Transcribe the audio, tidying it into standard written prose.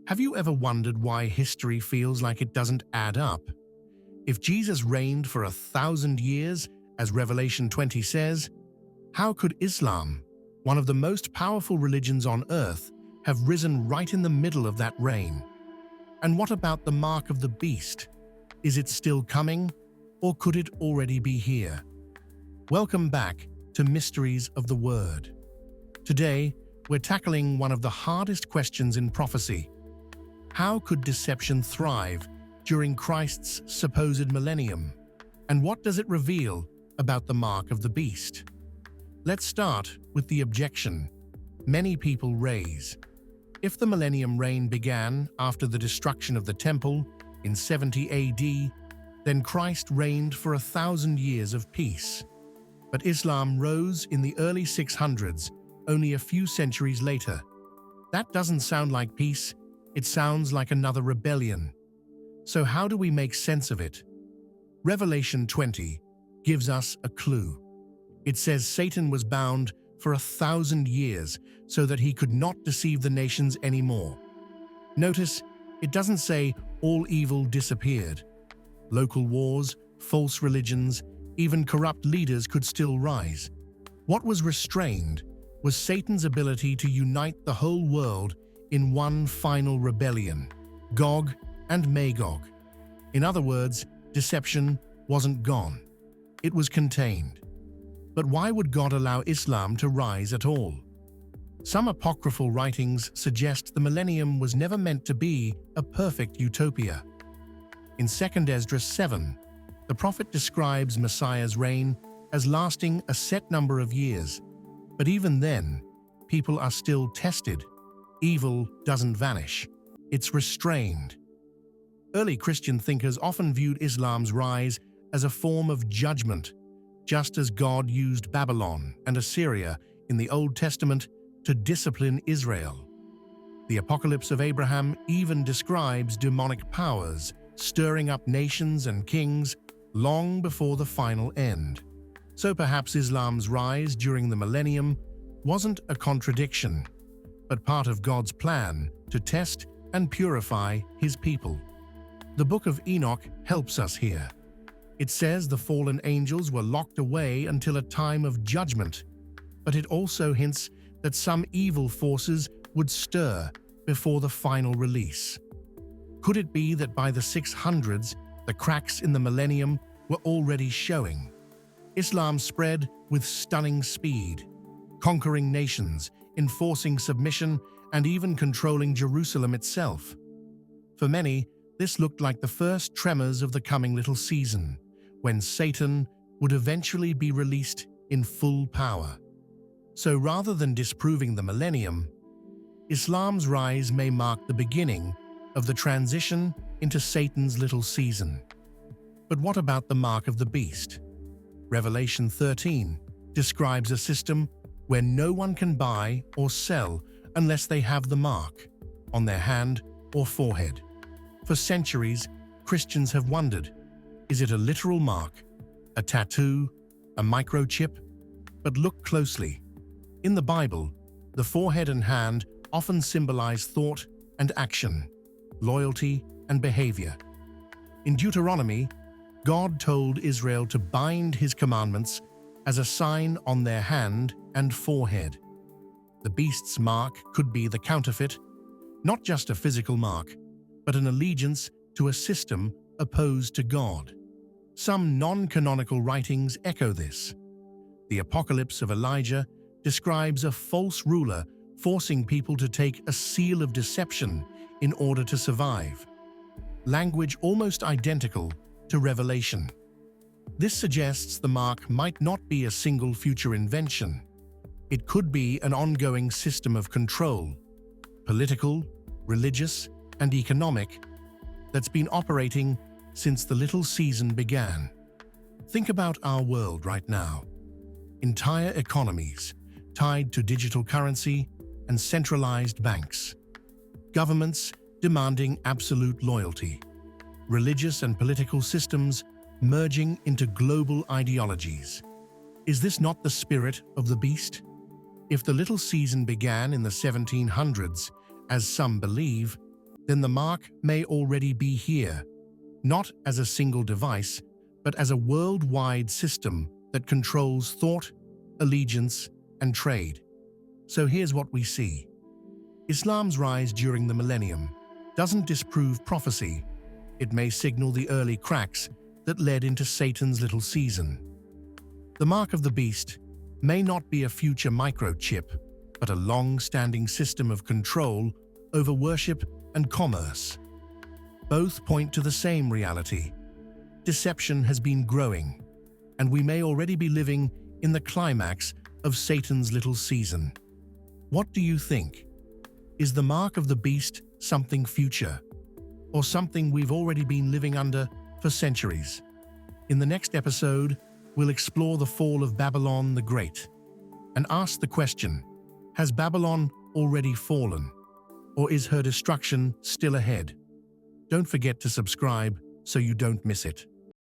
Have you ever wondered why history feels like it doesn't add up? If Jesus reigned for 1,000 years, as Revelation 20 says, how could Islam, one of the most powerful religions on earth, have risen right in the middle of that reign? And what about the mark of the beast? Is it still coming, or could it already be here? Welcome back to Mysteries of the Word. Today, we're tackling one of the hardest questions in prophecy. How could deception thrive during Christ's supposed millennium? And what does it reveal about the mark of the beast? Let's start with the objection many people raise. If the millennium reign began after the destruction of the temple in 70 AD, then Christ reigned for 1,000 years of peace. But Islam rose in the early 600s, only a few centuries later. That doesn't sound like peace, it sounds like another rebellion. So how do we make sense of it? Revelation 20 gives us a clue. It says Satan was bound for 1,000 years so that he could not deceive the nations anymore. Notice, it doesn't say all evil disappeared. Local wars, false religions, even corrupt leaders could still rise. What was restrained was Satan's ability to unite the whole world in one final rebellion, Gog and Magog. In other words, deception wasn't gone. It was contained. But why would God allow Islam to rise at all? Some apocryphal writings suggest the millennium was never meant to be a perfect utopia. In 2 Esdras 7, the prophet describes Messiah's reign as lasting a set number of years. But even then, people are still tested. Evil doesn't vanish. It's restrained. Early Christian thinkers often viewed Islam's rise as a form of judgment, just as God used Babylon and Assyria in the Old Testament to discipline Israel. The Apocalypse of Abraham even describes demonic powers stirring up nations and kings long before the final end. So perhaps Islam's rise during the millennium wasn't a contradiction, but part of God's plan to test and purify His people. The Book of Enoch helps us here. It says the fallen angels were locked away until a time of judgment, but it also hints that some evil forces would stir before the final release. Could it be that by the 600s, the cracks in the millennium were already showing? Islam spread with stunning speed, conquering nations, enforcing submission, and even controlling Jerusalem itself. For many, this looked like the first tremors of the coming little season, when Satan would eventually be released in full power. So rather than disproving the millennium, Islam's rise may mark the beginning of the transition into Satan's little season. But what about the mark of the beast? Revelation 13 describes a system where no one can buy or sell unless they have the mark on their hand or forehead. For centuries, Christians have wondered, is it a literal mark, a tattoo, a microchip? But look closely. In the Bible, the forehead and hand often symbolize thought and action, loyalty and behavior. In Deuteronomy, God told Israel to bind His commandments as a sign on their hand and forehead. The beast's mark could be the counterfeit, not just a physical mark, but an allegiance to a system opposed to God. Some non-canonical writings echo this. The Apocalypse of Elijah describes a false ruler forcing people to take a seal of deception in order to survive. Language almost identical to Revelation. This suggests the mark might not be a single future invention. It could be an ongoing system of control, political, religious, and economic, that's been operating since the little season began. Think about our world right now. Entire economies tied to digital currency and centralized banks. Governments demanding absolute loyalty. Religious and political systems merging into global ideologies. Is this not the spirit of the beast? If the little season began in the 1700s, as some believe, then the mark may already be here, not as a single device, but as a worldwide system that controls thought, allegiance, and trade. So here's what we see. Islam's rise during the millennium doesn't disprove prophecy. It may signal the early cracks that led into Satan's little season. The mark of the beast may not be a future microchip, but a long-standing system of control over worship and commerce. Both point to the same reality. Deception has been growing, and we may already be living in the climax of Satan's little season. What do you think? Is the mark of the beast something future, or something we've already been living under for centuries? In the next episode, we'll explore the fall of Babylon the Great and ask the question, has Babylon already fallen, or is her destruction still ahead? Don't forget to subscribe so you don't miss it.